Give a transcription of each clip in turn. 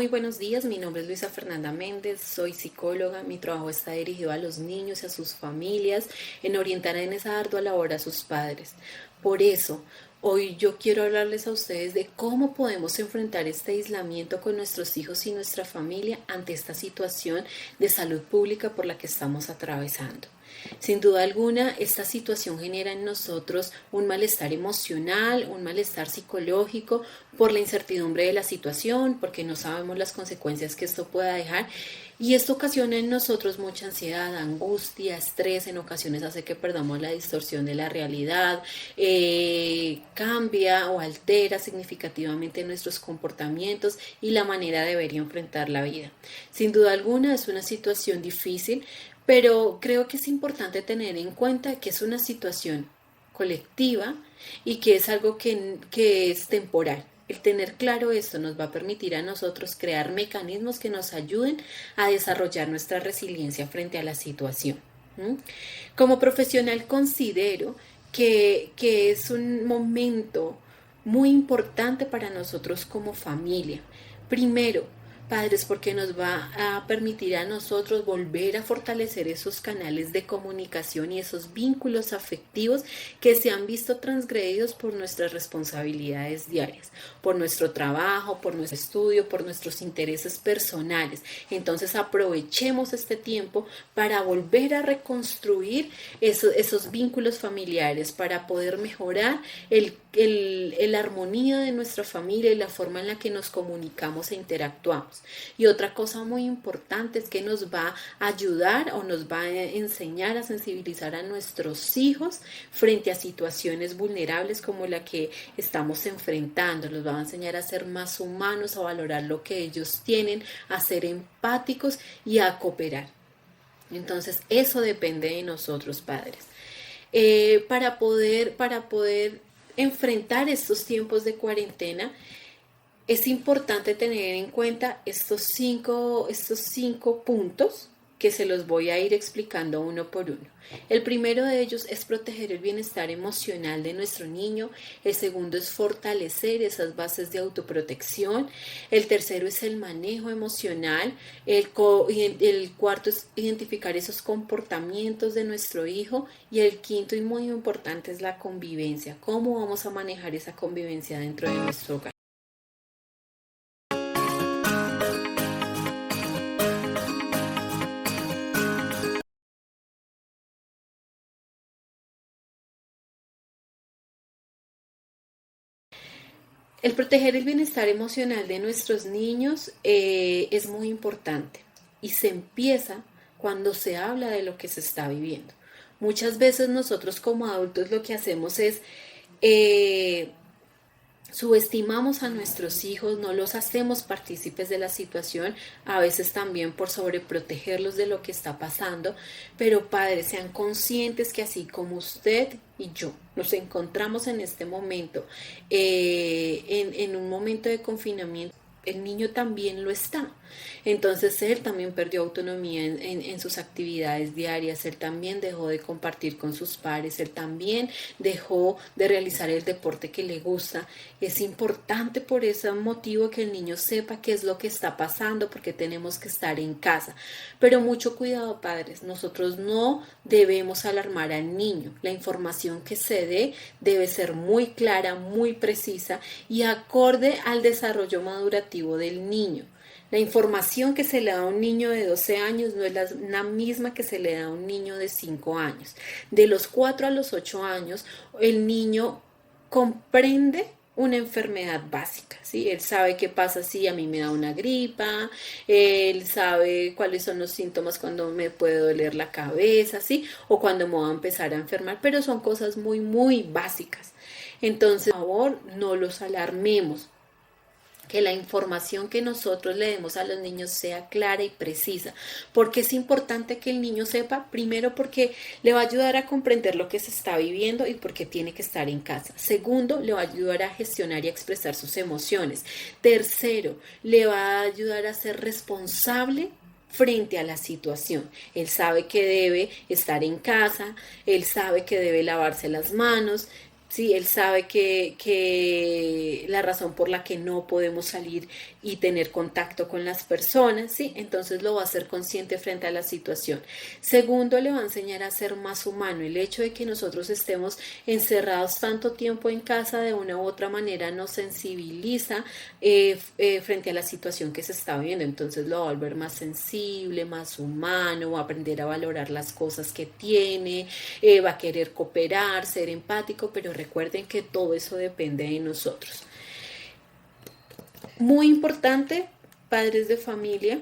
Muy buenos días, mi nombre es Luisa Fernanda Méndez, soy psicóloga, mi trabajo está dirigido a los niños y a sus familias en orientar en esa ardua labor a sus padres. Por eso, hoy yo quiero hablarles a ustedes de cómo podemos enfrentar este aislamiento con nuestros hijos y nuestra familia ante esta situación de salud pública por la que estamos atravesando. Sin duda alguna, esta situación genera en nosotros un malestar emocional, un malestar psicológico por la incertidumbre de la situación, porque no sabemos las consecuencias que esto pueda dejar. Y esto ocasiona en nosotros mucha ansiedad, angustia, estrés, en ocasiones hace que perdamos la distorsión de la realidad, cambia o altera significativamente nuestros comportamientos y la manera de ver y enfrentar la vida. Sin duda alguna es una situación difícil, pero creo que es importante tener en cuenta que es una situación colectiva y que es algo que es temporal. El tener claro esto nos va a permitir a nosotros crear mecanismos que nos ayuden a desarrollar nuestra resiliencia frente a la situación. Como profesional considero que es un momento muy importante para nosotros como familia. Primero, padres, porque nos va a permitir a nosotros volver a fortalecer esos canales de comunicación y esos vínculos afectivos que se han visto transgredidos por nuestras responsabilidades diarias, por nuestro trabajo, por nuestro estudio, por nuestros intereses personales. Entonces aprovechemos este tiempo para volver a reconstruir esos vínculos familiares, para poder mejorar la armonía de nuestra familia y la forma en la que nos comunicamos e interactuamos. Y otra cosa muy importante es que nos va a ayudar o nos va a enseñar a sensibilizar a nuestros hijos frente a situaciones vulnerables como la que estamos enfrentando. Los va a enseñar a ser más humanos, a valorar lo que ellos tienen, a ser empáticos y a cooperar. Entonces, eso depende de nosotros, padres. Para poder enfrentar estos tiempos de cuarentena, es importante tener en cuenta estos cinco puntos que se los voy a ir explicando uno por uno. El primero de ellos es proteger el bienestar emocional de nuestro niño. El segundo es fortalecer esas bases de autoprotección. El tercero es el manejo emocional. El cuarto es identificar esos comportamientos de nuestro hijo. Y el quinto y muy importante es la convivencia. ¿Cómo vamos a manejar esa convivencia dentro de nuestro hogar? El proteger el bienestar emocional de nuestros niños es muy importante y se empieza cuando se habla de lo que se está viviendo. Muchas veces nosotros como adultos lo que hacemos es subestimamos a nuestros hijos, no los hacemos partícipes de la situación, a veces también por sobreprotegerlos de lo que está pasando, pero padres, sean conscientes que así como usted y yo nos encontramos en este momento, en un momento de confinamiento, el niño también lo está. Entonces él también perdió autonomía en sus actividades diarias, él también dejó de compartir con sus pares, él también dejó de realizar el deporte que le gusta. Es importante por ese motivo que el niño sepa qué es lo que está pasando, porque tenemos que estar en casa. Pero mucho cuidado, padres, nosotros no debemos alarmar al niño. La información que se dé debe ser muy clara, muy precisa y acorde al desarrollo madurativo del niño. La información que se le da a un niño de 12 años no es la misma que se le da a un niño de 5 años. De los 4 a los 8 años, el niño comprende una enfermedad básica, ¿sí? Él sabe qué pasa si a mí me da una gripa, él sabe cuáles son los síntomas cuando me puede doler la cabeza, ¿sí? O cuando me voy a empezar a enfermar, pero son cosas muy, muy básicas. Entonces, por favor, no los alarmemos. Que la información que nosotros le demos a los niños sea clara y precisa. Porque es importante que el niño sepa, primero porque le va a ayudar a comprender lo que se está viviendo y porque tiene que estar en casa. Segundo, le va a ayudar a gestionar y a expresar sus emociones. Tercero, le va a ayudar a ser responsable frente a la situación. Él sabe que debe estar en casa, él sabe que debe lavarse las manos, Sí, él sabe que la razón por la que no podemos salir y tener contacto con las personas, ¿sí? Entonces lo va a hacer consciente frente a la situación. Segundo, le va a enseñar a ser más humano. El hecho de que nosotros estemos encerrados tanto tiempo en casa de una u otra manera nos sensibiliza frente a la situación que se está viendo. Entonces lo va a volver más sensible, más humano, va a aprender a valorar las cosas que tiene, va a querer cooperar, ser empático, pero recuerden que todo eso depende de nosotros. Muy importante, padres de familia,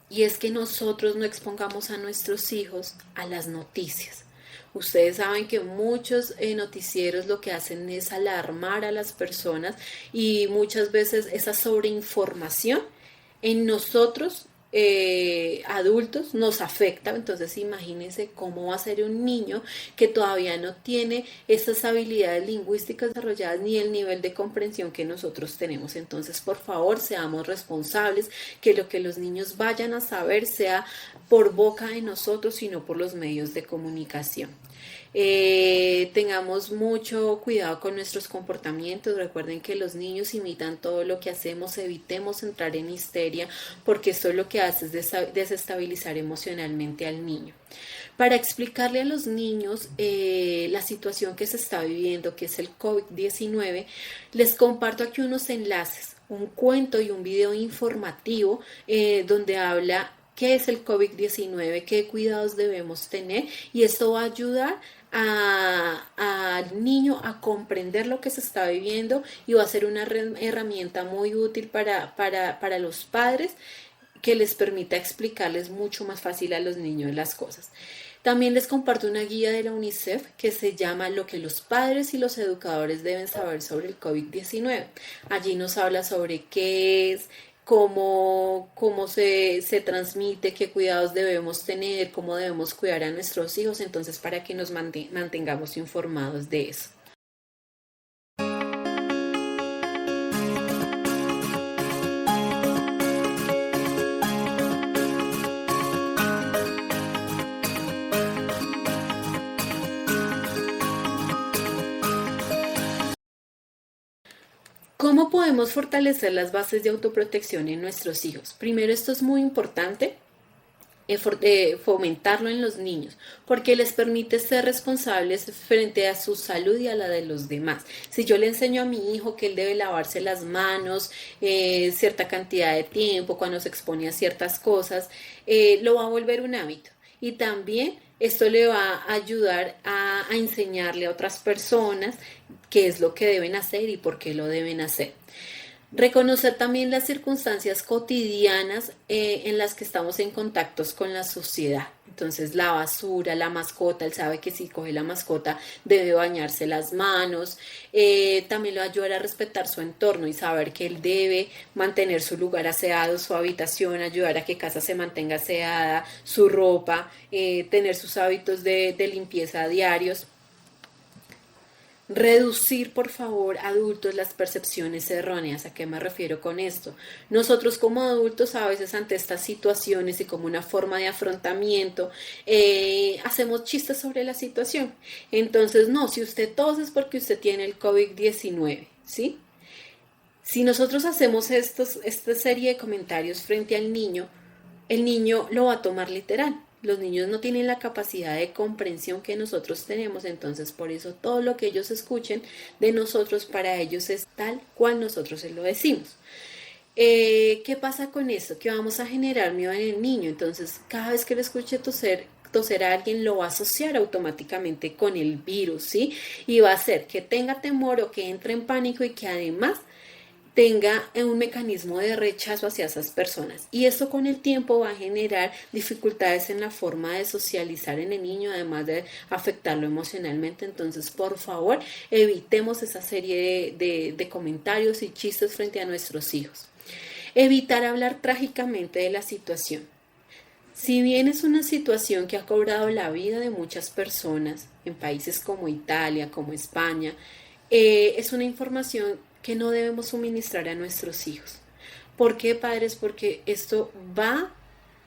y es que nosotros no expongamos a nuestros hijos a las noticias. Ustedes saben que muchos noticieros lo que hacen es alarmar a las personas y muchas veces esa sobreinformación en nosotros adultos nos afecta. Entonces imagínense cómo va a ser un niño que todavía no tiene esas habilidades lingüísticas desarrolladas ni el nivel de comprensión que nosotros tenemos. Entonces, por favor, seamos responsables, que lo que los niños vayan a saber sea por boca de nosotros y no por los medios de comunicación. Tengamos mucho cuidado con nuestros comportamientos. Recuerden que los niños imitan todo lo que hacemos. Evitemos entrar en histeria, porque esto lo que hace es desestabilizar emocionalmente al niño. Para explicarle a los niños la situación que se está viviendo, que es el COVID-19, les comparto aquí unos enlaces, un cuento y un video informativo donde habla qué es el COVID-19, qué cuidados debemos tener, y esto va a ayudar al niño a comprender lo que se está viviendo y va a ser una herramienta muy útil para los padres, que les permita explicarles mucho más fácil a los niños las cosas. También les comparto una guía de la UNICEF que se llama Lo que los padres y los educadores deben saber sobre el COVID-19. Allí nos habla sobre qué es, cómo se transmite, qué cuidados debemos tener, cómo debemos cuidar a nuestros hijos, entonces para que nos mantengamos informados de eso. ¿Cómo podemos fortalecer las bases de autoprotección en nuestros hijos? Primero, esto es muy importante, fomentarlo en los niños, porque les permite ser responsables frente a su salud y a la de los demás. Si yo le enseño a mi hijo que él debe lavarse las manos cierta cantidad de tiempo, cuando se expone a ciertas cosas, lo va a volver un hábito. Y también esto le va a ayudar a enseñarle a otras personas qué es lo que deben hacer y por qué lo deben hacer. Reconocer también las circunstancias cotidianas en las que estamos en contactos con la sociedad. Entonces, la basura, la mascota, él sabe que si coge la mascota debe bañarse las manos. También lo ayuda a respetar su entorno y saber que él debe mantener su lugar aseado, su habitación, ayudar a que casa se mantenga aseada, su ropa, tener sus hábitos de limpieza diarios. Reducir, por favor, adultos, las percepciones erróneas. ¿A qué me refiero con esto? Nosotros como adultos a veces ante estas situaciones y como una forma de afrontamiento hacemos chistes sobre la situación. Entonces, no, si usted tose es porque usted tiene el COVID-19, ¿sí? Si nosotros hacemos esta serie de comentarios frente al niño, el niño lo va a tomar literal. Los niños no tienen la capacidad de comprensión que nosotros tenemos, entonces por eso todo lo que ellos escuchen de nosotros para ellos es tal cual nosotros se lo decimos. ¿Qué pasa con esto? Que vamos a generar miedo en el niño, entonces cada vez que le escuche toser a alguien lo va a asociar automáticamente con el virus, ¿sí? Y va a hacer que tenga temor o que entre en pánico y que además tenga un mecanismo de rechazo hacia esas personas. Y esto con el tiempo va a generar dificultades en la forma de socializar en el niño, además de afectarlo emocionalmente. Entonces, por favor, evitemos esa serie de comentarios y chistes frente a nuestros hijos. Evitar hablar trágicamente de la situación. Si bien es una situación que ha cobrado la vida de muchas personas en países como Italia, como España, es una información que no debemos suministrar a nuestros hijos. ¿Por qué, padres? Porque esto va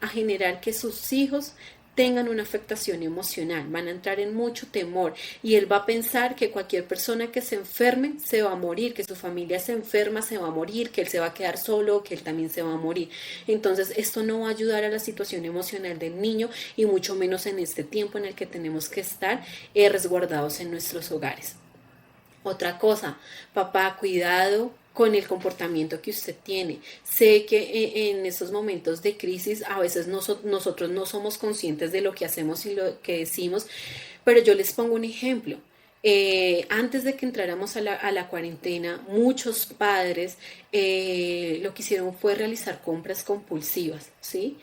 a generar que sus hijos tengan una afectación emocional, van a entrar en mucho temor y él va a pensar que cualquier persona que se enferme se va a morir, que su familia se enferma se va a morir, que él se va a quedar solo, que él también se va a morir. Entonces esto no va a ayudar a la situación emocional del niño y mucho menos en este tiempo en el que tenemos que estar resguardados en nuestros hogares. Otra cosa, papá, cuidado con el comportamiento que usted tiene. Sé que en estos momentos de crisis a veces nosotros no somos conscientes de lo que hacemos y lo que decimos, pero yo les pongo un ejemplo. Antes de que entráramos a la cuarentena, muchos padres lo que hicieron fue realizar compras compulsivas, ¿sí?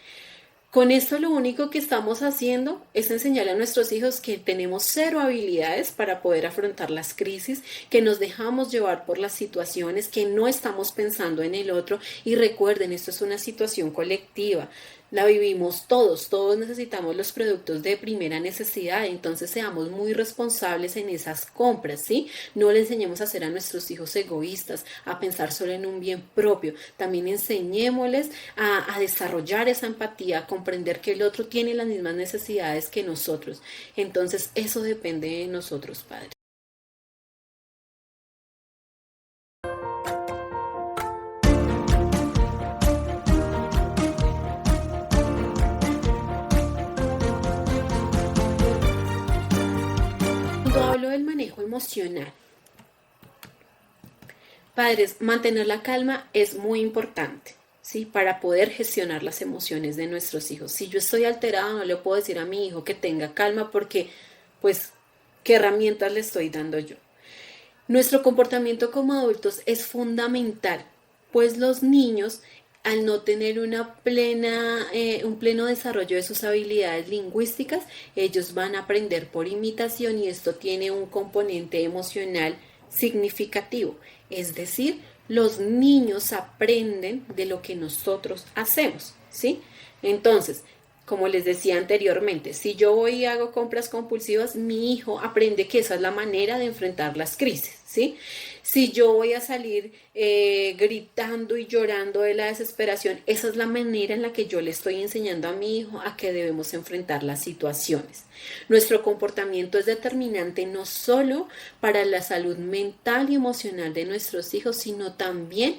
Con esto lo único que estamos haciendo es enseñarle a nuestros hijos que tenemos cero habilidades para poder afrontar las crisis, que nos dejamos llevar por las situaciones, que no estamos pensando en el otro. Y recuerden, esto es una situación colectiva, la vivimos todos necesitamos los productos de primera necesidad, entonces seamos muy responsables en esas compras, ¿sí? No le enseñemos a ser a nuestros hijos egoístas, a pensar solo en un bien propio, también enseñémosles a desarrollar esa empatía, a comprender que el otro tiene las mismas necesidades que nosotros, entonces eso depende de nosotros, padres. Cuando hablo del manejo emocional, padres, mantener la calma es muy importante, ¿sí? Para poder gestionar las emociones de nuestros hijos. Si yo estoy alterada, no le puedo decir a mi hijo que tenga calma porque, pues, ¿qué herramientas le estoy dando yo? Nuestro comportamiento como adultos es fundamental, pues los niños, al no tener un pleno desarrollo de sus habilidades lingüísticas, ellos van a aprender por imitación y esto tiene un componente emocional significativo. Es decir, los niños aprenden de lo que nosotros hacemos, ¿sí? Entonces, como les decía anteriormente, si yo voy y hago compras compulsivas, mi hijo aprende que esa es la manera de enfrentar las crisis, ¿sí? Si yo voy a salir gritando y llorando de la desesperación, esa es la manera en la que yo le estoy enseñando a mi hijo a que debemos enfrentar las situaciones. Nuestro comportamiento es determinante no solo para la salud mental y emocional de nuestros hijos, sino también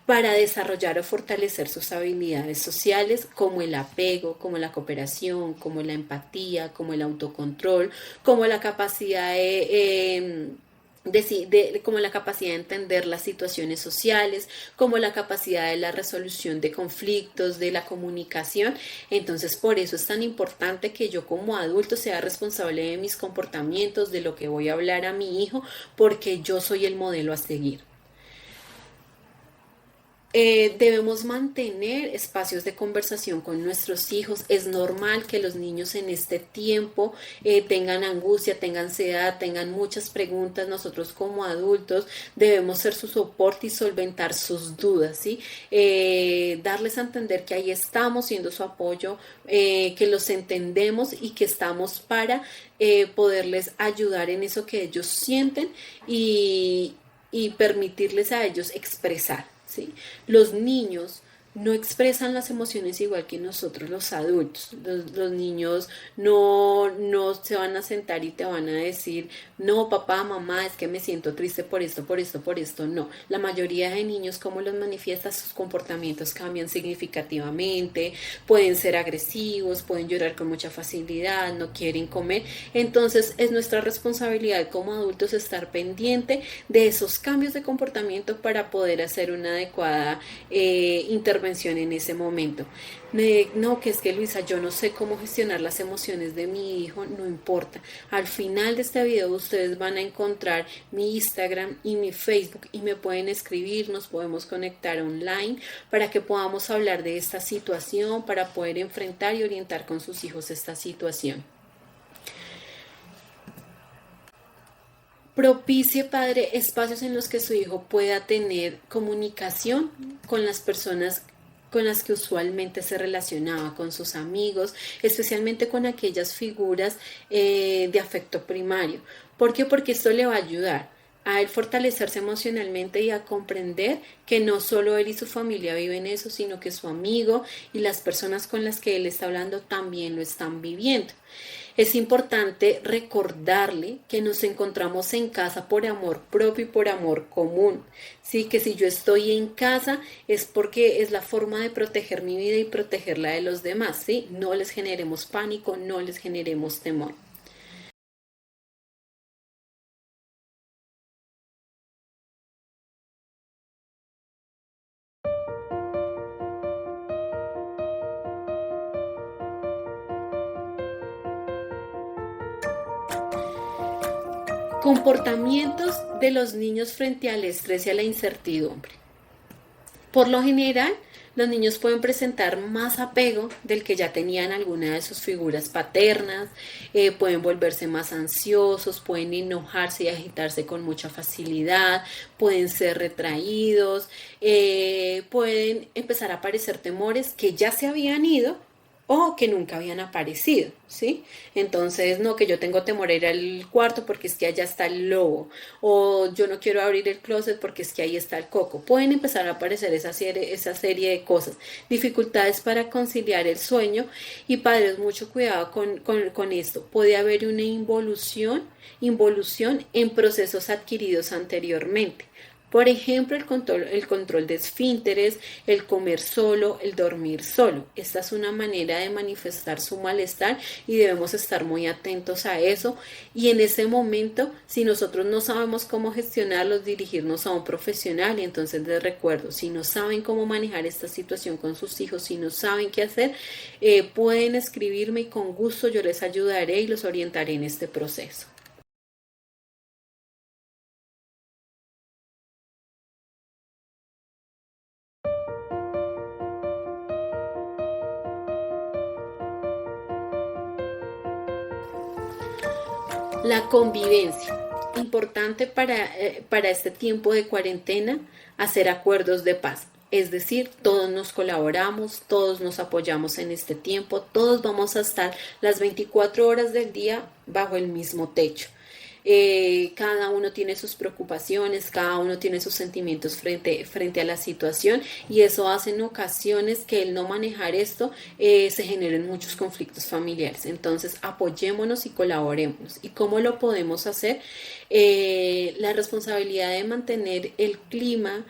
para desarrollar o fortalecer sus habilidades sociales como el apego, como la cooperación, como la empatía, como el autocontrol, como la capacidad como la capacidad de entender las situaciones sociales, como la capacidad de la resolución de conflictos, de la comunicación. Entonces, por eso es tan importante que yo como adulto sea responsable de mis comportamientos, de lo que voy a hablar a mi hijo, porque yo soy el modelo a seguir. Debemos mantener espacios de conversación con nuestros hijos. Es normal que los niños en este tiempo tengan angustia, tengan ansiedad, tengan muchas preguntas. Nosotros como adultos debemos ser su soporte y solventar sus dudas, ¿sí? Darles a entender que ahí estamos siendo su apoyo, que los entendemos y que estamos para poderles ayudar en eso que ellos sienten y permitirles a ellos expresar. ¿Sí? Los niños no expresan las emociones igual que nosotros los adultos. Los niños no se van a sentar y te van a decir, no, papá, mamá, es que me siento triste por esto, por esto, por esto. No, la mayoría de niños, como los manifiesta, sus comportamientos cambian significativamente, pueden ser agresivos, pueden llorar con mucha facilidad, no quieren comer. Entonces es nuestra responsabilidad como adultos estar pendiente de esos cambios de comportamiento para poder hacer una adecuada intervención en ese momento. No, que es que Luisa, yo no sé cómo gestionar las emociones de mi hijo, no importa. Al final de este video ustedes van a encontrar mi Instagram y mi Facebook y me pueden escribir, nos podemos conectar online para que podamos hablar de esta situación, para poder enfrentar y orientar con sus hijos esta situación. Propicie, padre, espacios en los que su hijo pueda tener comunicación con las personas con las que usualmente se relacionaba, con sus amigos, especialmente con aquellas figuras de afecto primario. ¿Por qué? Porque esto le va a ayudar. a él fortalecerse emocionalmente y a comprender que no solo él y su familia viven eso, sino que su amigo y las personas con las que él está hablando también lo están viviendo. Es importante recordarle que nos encontramos en casa por amor propio y por amor común. Sí, que si yo estoy en casa es porque es la forma de proteger mi vida y proteger la de los demás, ¿sí? No les generemos pánico, no les generemos temor. Comportamientos de los niños frente al estrés y a la incertidumbre. Por lo general, los niños pueden presentar más apego del que ya tenían alguna de sus figuras paternas, pueden volverse más ansiosos, pueden enojarse y agitarse con mucha facilidad, pueden ser retraídos, pueden empezar a aparecer temores que ya se habían ido o que nunca habían aparecido, ¿sí? Entonces, no, que yo tengo temor a ir al cuarto porque es que allá está el lobo, o yo no quiero abrir el closet porque es que ahí está el coco. Pueden empezar a aparecer esa serie de cosas, dificultades para conciliar el sueño y padres, mucho cuidado con esto. Puede haber una involución en procesos adquiridos anteriormente. Por ejemplo, el control de esfínteres, el comer solo, el dormir solo. Esta es una manera de manifestar su malestar y debemos estar muy atentos a eso. Y en ese momento, si nosotros no sabemos cómo gestionarlos, dirigirnos a un profesional. Y entonces les recuerdo, si no saben cómo manejar esta situación con sus hijos, si no saben qué hacer, pueden escribirme y con gusto yo les ayudaré y los orientaré en este proceso. La convivencia. Importante para este tiempo de cuarentena, hacer acuerdos de paz. Es decir, todos nos colaboramos, todos nos apoyamos en este tiempo, todos vamos a estar las 24 horas del día bajo el mismo techo. Cada uno tiene sus preocupaciones, cada uno tiene sus sentimientos frente a la situación y eso hace en ocasiones que el no manejar esto se generen muchos conflictos familiares. Entonces apoyémonos y colaboremos. ¿Y cómo lo podemos hacer? La responsabilidad de mantener el clima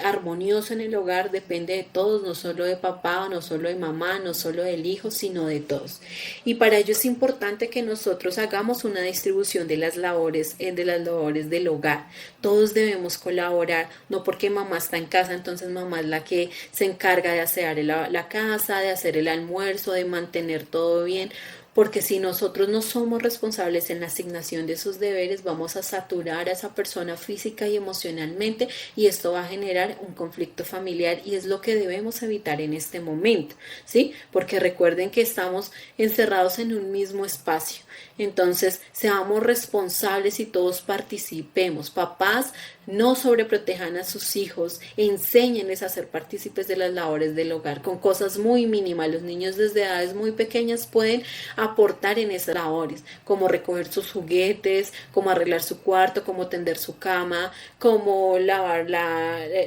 armonioso en el hogar depende de todos, no solo de papá, no solo de mamá, no solo del hijo, sino de todos. Y para ello es importante que nosotros hagamos una distribución de las labores del hogar. Todos debemos colaborar, no porque mamá está en casa, entonces mamá es la que se encarga de hacer la casa, de hacer el almuerzo, de mantener todo bien. Porque si nosotros no somos responsables en la asignación de esos deberes, vamos a saturar a esa persona física y emocionalmente y esto va a generar un conflicto familiar y es lo que debemos evitar en este momento, ¿sí? Porque recuerden que estamos encerrados en un mismo espacio. Entonces, seamos responsables y todos participemos. Papás, no sobreprotejan a sus hijos, enséñenles a ser partícipes de las labores del hogar con cosas muy mínimas. Los niños desde edades muy pequeñas pueden aportar en esas labores, como recoger sus juguetes, como arreglar su cuarto, como tender su cama, como lavar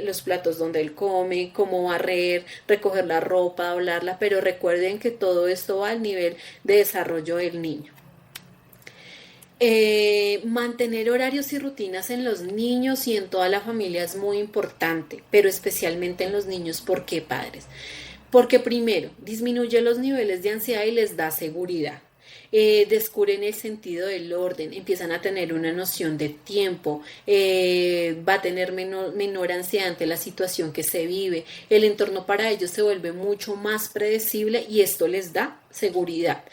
los platos donde él come, como barrer, recoger la ropa, doblarla, pero recuerden que todo esto va al nivel de desarrollo del niño. Mantener horarios y rutinas en los niños y en toda la familia es muy importante, pero especialmente en los niños. ¿Por qué, padres? Porque primero, disminuye los niveles de ansiedad y les da seguridad. Descubren el sentido del orden, empiezan a tener una noción de tiempo, va a tener menor ansiedad ante la situación que se vive, el entorno para ellos se vuelve mucho más predecible y esto les da seguridad.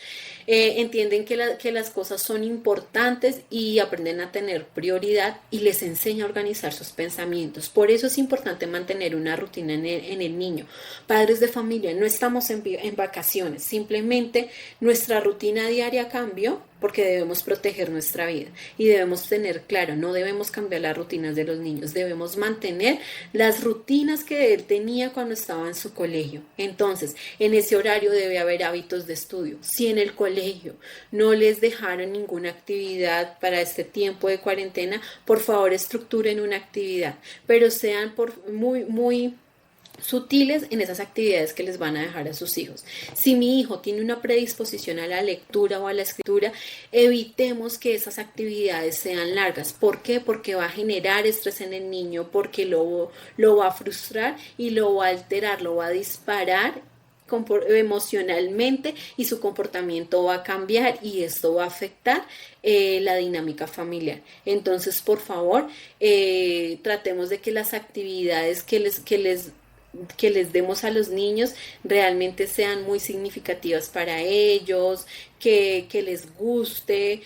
Entienden que las cosas son importantes y aprenden a tener prioridad y les enseña a organizar sus pensamientos. Por eso es importante mantener una rutina en el niño. Padres de familia, no estamos en vacaciones, simplemente nuestra rutina diaria cambió porque debemos proteger nuestra vida y debemos tener claro, no debemos cambiar las rutinas de los niños, debemos mantener las rutinas que él tenía cuando estaba en su colegio. Entonces, en ese horario debe haber hábitos de estudio. Si en el colegio no les dejaron ninguna actividad para este tiempo de cuarentena, por favor estructuren una actividad, pero sean muy sutiles en esas actividades que les van a dejar a sus hijos. Si mi hijo tiene una predisposición a la lectura o a la escritura, evitemos que esas actividades sean largas. ¿Por qué? Porque va a generar estrés en el niño, porque lo va a frustrar y lo va a alterar, lo va a disparar emocionalmente y su comportamiento va a cambiar y esto va a afectar la dinámica familiar. Entonces, por favor, tratemos de que las actividades que les demos a los niños realmente sean muy significativas para ellos, que les guste.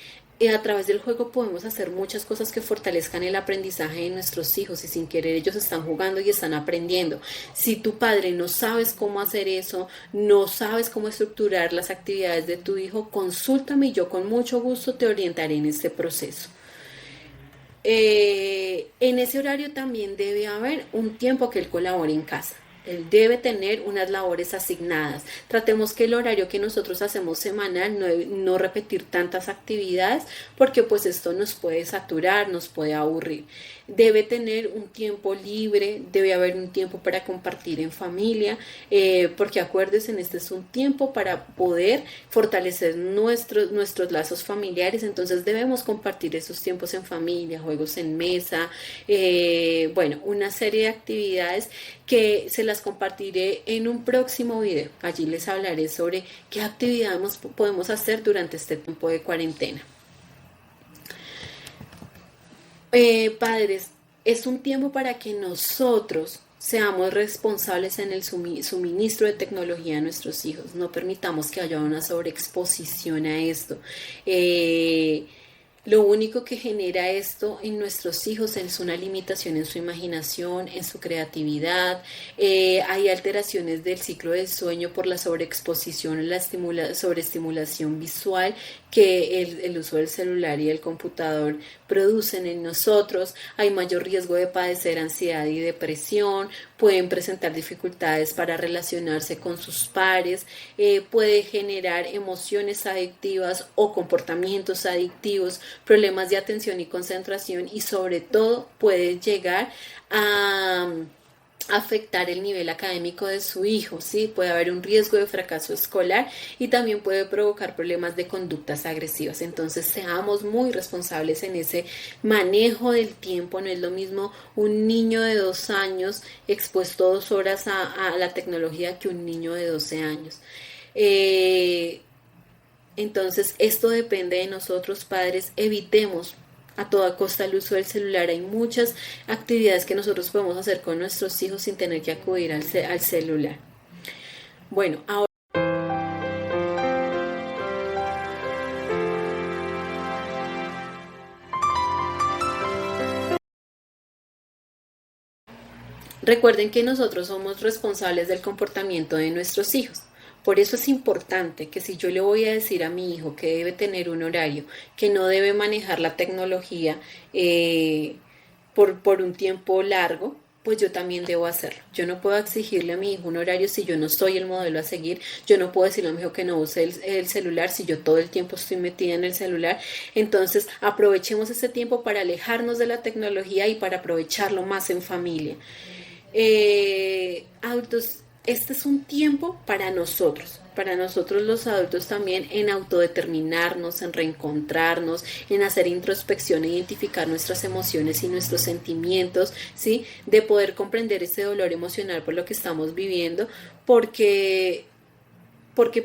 A través del juego podemos hacer muchas cosas que fortalezcan el aprendizaje de nuestros hijos y sin querer ellos están jugando y están aprendiendo. Si tu padre no sabes cómo hacer eso, no sabes cómo estructurar las actividades de tu hijo, consúltame y yo con mucho gusto te orientaré en este proceso. En ese horario también debe haber un tiempo que él colabore en casa. Él debe tener unas labores asignadas. Tratemos que el horario que nosotros hacemos semanal no repetir tantas actividades porque pues esto nos puede saturar, nos puede aburrir. Debe tener un tiempo libre, debe haber un tiempo para compartir en familia, porque acuérdense, este es un tiempo para poder fortalecer nuestros lazos familiares, entonces debemos compartir esos tiempos en familia, juegos en mesa, una serie de actividades que se las compartiré en un próximo video. Allí les hablaré sobre qué actividades podemos hacer durante este tiempo de cuarentena. Padres, es un tiempo para que nosotros seamos responsables en el suministro de tecnología a nuestros hijos. No permitamos que haya una sobreexposición a esto. Lo único que genera esto en nuestros hijos es una limitación en su imaginación, en su creatividad. Hay alteraciones del ciclo del sueño por la sobreexposición, la sobreestimulación visual que el uso del celular y el computador producen en nosotros. Hay mayor riesgo de padecer ansiedad y depresión, pueden presentar dificultades para relacionarse con sus pares, puede generar emociones adictivas o comportamientos adictivos, problemas de atención y concentración y sobre todo puede llegar a afectar el nivel académico de su hijo, ¿sí? Puede haber un riesgo de fracaso escolar y también puede provocar problemas de conductas agresivas. Entonces seamos muy responsables en ese manejo del tiempo. No es lo mismo un niño de 2 años expuesto 2 horas a la tecnología que un niño de 12 años. Entonces esto depende de nosotros, padres. Evitemos a toda costa el uso del celular. Hay muchas actividades que nosotros podemos hacer con nuestros hijos sin tener que acudir al celular. Bueno, ahora recuerden que nosotros somos responsables del comportamiento de nuestros hijos. Por eso es importante que si yo le voy a decir a mi hijo que debe tener un horario, que no debe manejar la tecnología por un tiempo largo, pues yo también debo hacerlo. Yo no puedo exigirle a mi hijo un horario si yo no soy el modelo a seguir. Yo no puedo decirle a mi hijo que no use el celular si yo todo el tiempo estoy metida en el celular. Entonces aprovechemos ese tiempo para alejarnos de la tecnología y para aprovecharlo más en familia. Adultos, este es un tiempo para nosotros los adultos también, en autodeterminarnos, en reencontrarnos, en hacer introspección, e identificar nuestras emociones y nuestros sentimientos, ¿sí? De poder comprender ese dolor emocional por lo que estamos viviendo, porque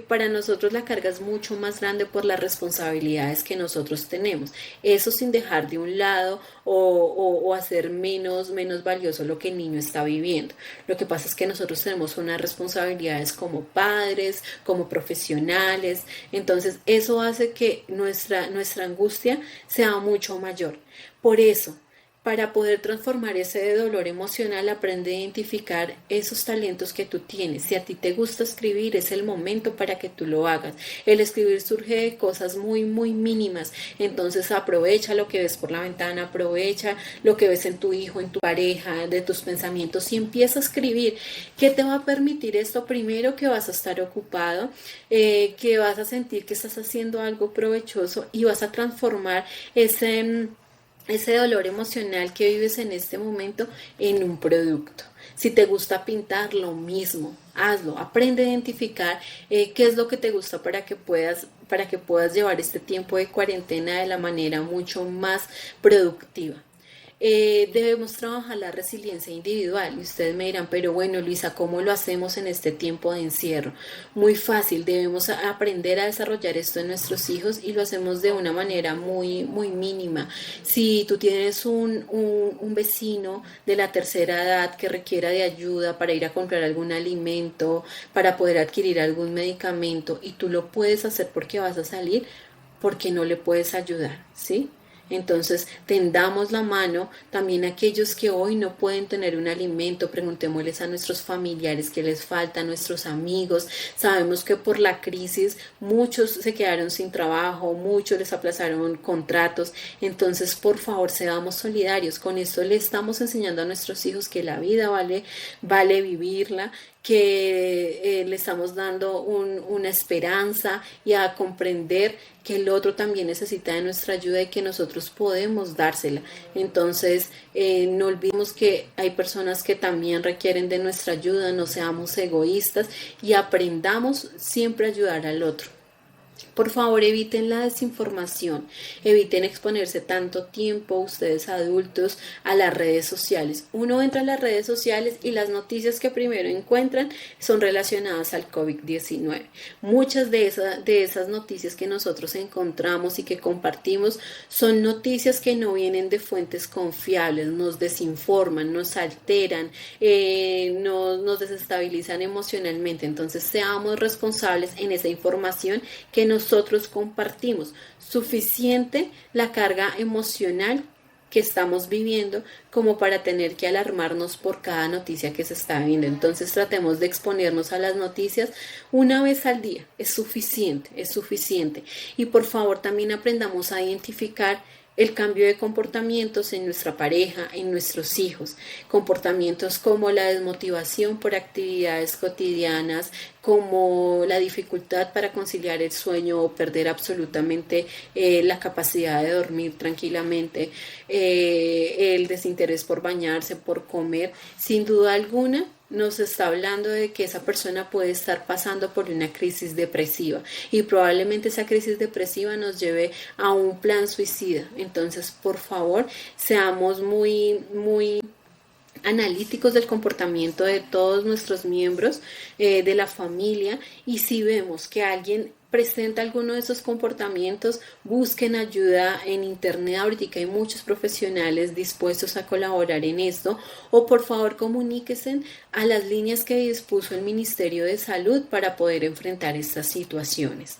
para nosotros la carga es mucho más grande por las responsabilidades que nosotros tenemos. Eso sin dejar de un lado o hacer menos valioso lo que el niño está viviendo. Lo que pasa es que nosotros tenemos unas responsabilidades como padres, como profesionales. Entonces eso hace que nuestra angustia sea mucho mayor. Por eso, Para poder transformar ese dolor emocional, aprende a identificar esos talentos que tú tienes. Si a ti te gusta escribir, es el momento para que tú lo hagas. El escribir surge de cosas muy, muy mínimas. Entonces aprovecha lo que ves por la ventana, aprovecha lo que ves en tu hijo, en tu pareja, de tus pensamientos y empieza a escribir. ¿Qué te va a permitir esto? Primero, que vas a estar ocupado, que vas a sentir que estás haciendo algo provechoso y vas a transformar ese dolor emocional que vives en este momento en un producto. Si te gusta pintar, lo mismo, hazlo, aprende a identificar qué es lo que te gusta para que puedas llevar este tiempo de cuarentena de la manera mucho más productiva. Debemos trabajar la resiliencia individual y ustedes me dirán, pero bueno, Luisa, ¿cómo lo hacemos en este tiempo de encierro? Muy fácil, debemos aprender a desarrollar esto en nuestros hijos y lo hacemos de una manera muy, muy mínima. Si tú tienes un vecino de la tercera edad que requiera de ayuda para ir a comprar algún alimento, para poder adquirir algún medicamento y tú lo puedes hacer porque vas a salir, ¿por qué no le puedes ayudar? ¿Sí? Entonces, tendamos la mano también a aquellos que hoy no pueden tener un alimento, preguntémosles a nuestros familiares qué les falta, a nuestros amigos. Sabemos que por la crisis muchos se quedaron sin trabajo, muchos les aplazaron contratos. Entonces, por favor, seamos solidarios. Con esto le estamos enseñando a nuestros hijos que la vida vale vivirla, que le estamos dando una esperanza y a comprender que el otro también necesita de nuestra ayuda y que nosotros podemos dársela. Entonces, no olvidemos que hay personas que también requieren de nuestra ayuda, no seamos egoístas y aprendamos siempre a ayudar al otro. Por favor, eviten la desinformación, eviten exponerse tanto tiempo, ustedes adultos, a las redes sociales. Uno entra a las redes sociales y las noticias que primero encuentran son relacionadas al COVID-19. Muchas de esas noticias que nosotros encontramos y que compartimos son noticias que no vienen de fuentes confiables, nos desinforman, nos alteran, nos desestabilizan emocionalmente. Entonces, seamos responsables en esa información que nosotros compartimos. Suficiente la carga emocional que estamos viviendo como para tener que alarmarnos por cada noticia que se está viendo. Entonces tratemos de exponernos a las noticias una vez al día. Es suficiente. Y por favor también aprendamos a identificar el cambio de comportamientos en nuestra pareja, en nuestros hijos, comportamientos como la desmotivación por actividades cotidianas, como la dificultad para conciliar el sueño o perder absolutamente la capacidad de dormir tranquilamente, el desinterés por bañarse, por comer. Sin duda alguna nos está hablando de que esa persona puede estar pasando por una crisis depresiva y probablemente esa crisis depresiva nos lleve a un plan suicida. Entonces, por favor, seamos muy analíticos del comportamiento de todos nuestros miembros de la familia, y si vemos que alguien presenta alguno de esos comportamientos, busquen ayuda en internet. Ahorita hay muchos profesionales dispuestos a colaborar en esto, o por favor comuníquense a las líneas que dispuso el Ministerio de Salud para poder enfrentar estas situaciones.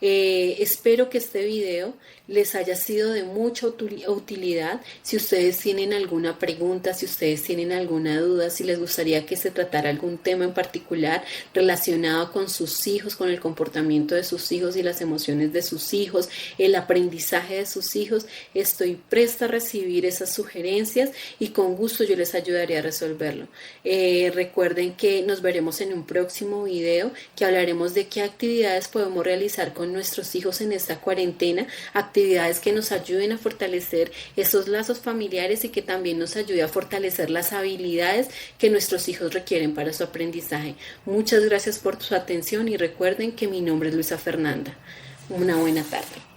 Espero que este video les haya sido de mucha utilidad. Si ustedes tienen alguna pregunta, si ustedes tienen alguna duda, si les gustaría que se tratara algún tema en particular relacionado con sus hijos, con el comportamiento de sus hijos y las emociones de sus hijos, el aprendizaje de sus hijos, estoy presta a recibir esas sugerencias y con gusto yo les ayudaré a resolverlo. Recuerden que nos veremos en un próximo video, que hablaremos de qué actividades podemos realizar con nuestros hijos en esta cuarentena, actividades que nos ayuden a fortalecer esos lazos familiares y que también nos ayude a fortalecer las habilidades que nuestros hijos requieren para su aprendizaje. Muchas gracias por su atención y recuerden que mi nombre es Luisa Fernanda. Una buena tarde.